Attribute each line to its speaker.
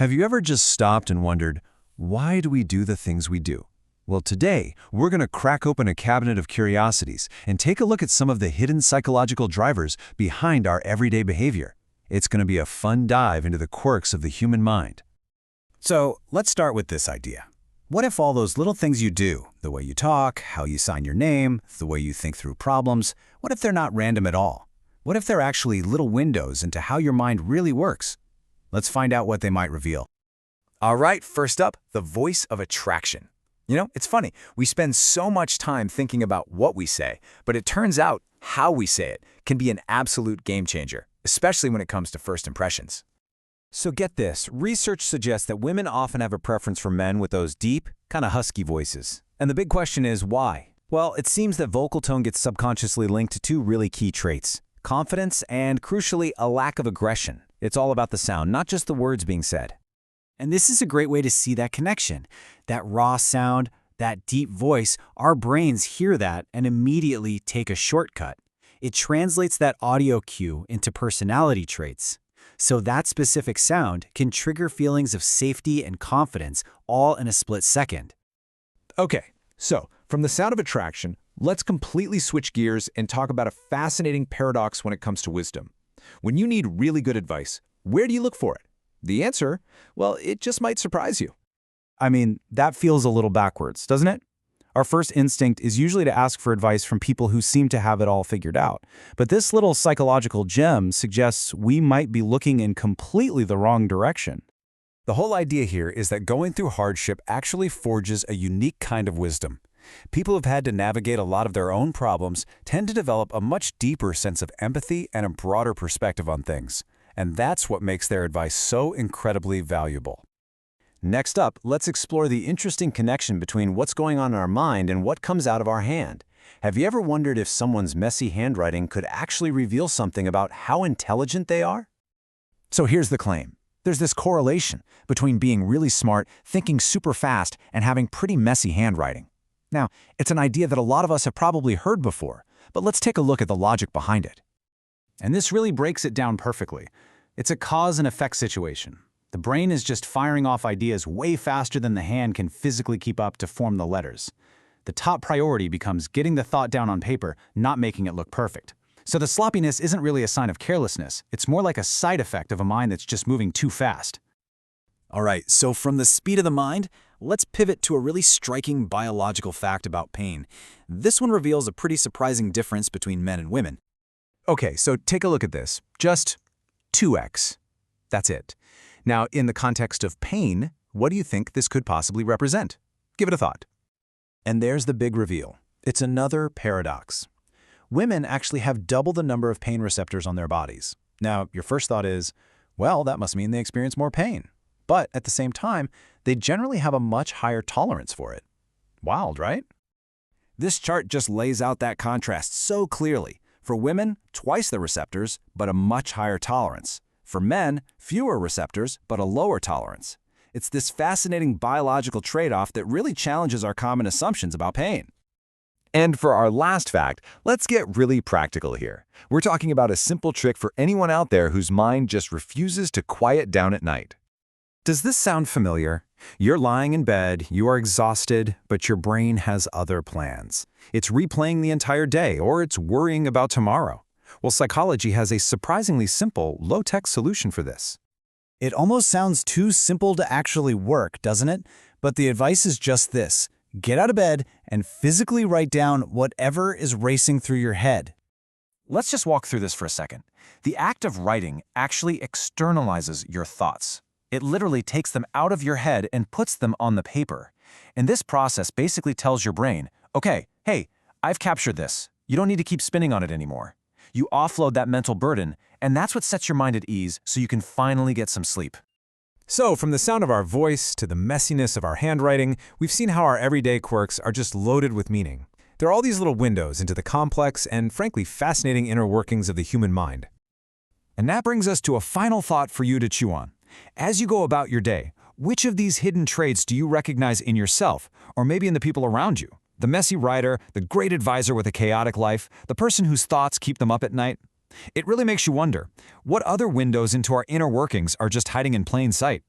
Speaker 1: Have you ever just stopped and wondered, why do we do the things we do? Well, today, we're going to crack open a cabinet of curiosities and take a look at some of the hidden psychological drivers behind our everyday behavior. It's going to be a fun dive into the quirks of the human mind.
Speaker 2: So let's start with this idea. What if all those little things you do, the way you talk, how you sign your name, the way you think through problems, what if they're not random at all? What if they're actually little windows into how your mind really works? Let's find out what they might reveal.
Speaker 3: All right, first up, the voice of attraction. You know, it's funny. We spend so much time thinking about what we say, but it turns out how we say it can be an absolute game changer, especially when it comes to first impressions.
Speaker 4: So get this, research suggests that women often have a preference for men with those deep, kind of husky voices. And the big question is why? Well, it seems that vocal tone gets subconsciously linked to two really key traits: confidence and, crucially, a lack of aggression. It's all about the sound, not just the words being said.
Speaker 2: And this is a great way to see that connection. That raw sound, that deep voice, our brains hear that and immediately take a shortcut. It translates that audio cue into personality traits. So that specific sound can trigger feelings of safety and confidence all in a split second.
Speaker 5: Okay, so from the sound of attraction, let's completely switch gears and talk about a fascinating paradox when it comes to wisdom. When you need really good advice, where do you look for it? The answer? Well, it just might surprise you.
Speaker 2: I mean, that feels a little backwards, doesn't it? Our first instinct is usually to ask for advice from people who seem to have it all figured out. But this little psychological gem suggests we might be looking in completely the wrong direction.
Speaker 4: The whole idea here is that going through hardship actually forges a unique kind of wisdom. People who've had to navigate a lot of their own problems tend to develop a much deeper sense of empathy and a broader perspective on things. And that's what makes their advice so incredibly valuable. Next up, let's explore the interesting connection between what's going on in our mind and what comes out of our hand. Have you ever wondered if someone's messy handwriting could actually reveal something about how intelligent they are?
Speaker 2: So here's the claim. There's this correlation between being really smart, thinking super fast, and having pretty messy handwriting. Now, it's an idea that a lot of us have probably heard before, but let's take a look at the logic behind it. And this really breaks it down perfectly. It's a cause and effect situation. The brain is just firing off ideas way faster than the hand can physically keep up to form the letters. The top priority becomes getting the thought down on paper, not making it look perfect. So the sloppiness isn't really a sign of carelessness. It's more like a side effect of a mind that's just moving too fast.
Speaker 4: All right, so from the speed of the mind, let's pivot to a really striking biological fact about pain. This one reveals a pretty surprising difference between men and women.
Speaker 5: Okay, so take a look at this. Just 2x. That's it. Now, in the context of pain, what do you think this could possibly represent? Give it a thought.
Speaker 4: And there's the big reveal. It's another paradox. Women actually have double the number of pain receptors on their bodies. Now, your first thought is, well, that must mean they experience more pain. But at the same time, they generally have a much higher tolerance for it. Wild, right? This chart just lays out that contrast so clearly. For women, twice the receptors, but a much higher tolerance. For men, fewer receptors, but a lower tolerance. It's this fascinating biological trade-off that really challenges our common assumptions about pain.
Speaker 5: And for our last fact, let's get really practical here. We're talking about a simple trick for anyone out there whose mind just refuses to quiet down at night.
Speaker 4: Does this sound familiar? You're lying in bed, you are exhausted, but your brain has other plans. It's replaying the entire day, or it's worrying about tomorrow. Well, psychology has a surprisingly simple, low-tech solution for this.
Speaker 2: It almost sounds too simple to actually work, doesn't it? But the advice is just this. Get out of bed and physically write down whatever is racing through your head.
Speaker 4: Let's just walk through this for a second. The act of writing actually externalizes your thoughts. It literally takes them out of your head and puts them on the paper. And this process basically tells your brain, okay, hey, I've captured this. You don't need to keep spinning on it anymore. You offload that mental burden, and that's what sets your mind at ease so you can finally get some sleep.
Speaker 5: So, from the sound of our voice to the messiness of our handwriting, we've seen how our everyday quirks are just loaded with meaning. There are all these little windows into the complex and, frankly, fascinating inner workings of the human mind.
Speaker 4: And that brings us to a final thought for you to chew on. As you go about your day, which of these hidden traits do you recognize in yourself, or maybe in the people around you? The messy writer, the great advisor with a chaotic life, the person whose thoughts keep them up at night? It really makes you wonder, what other windows into our inner workings are just hiding in plain sight?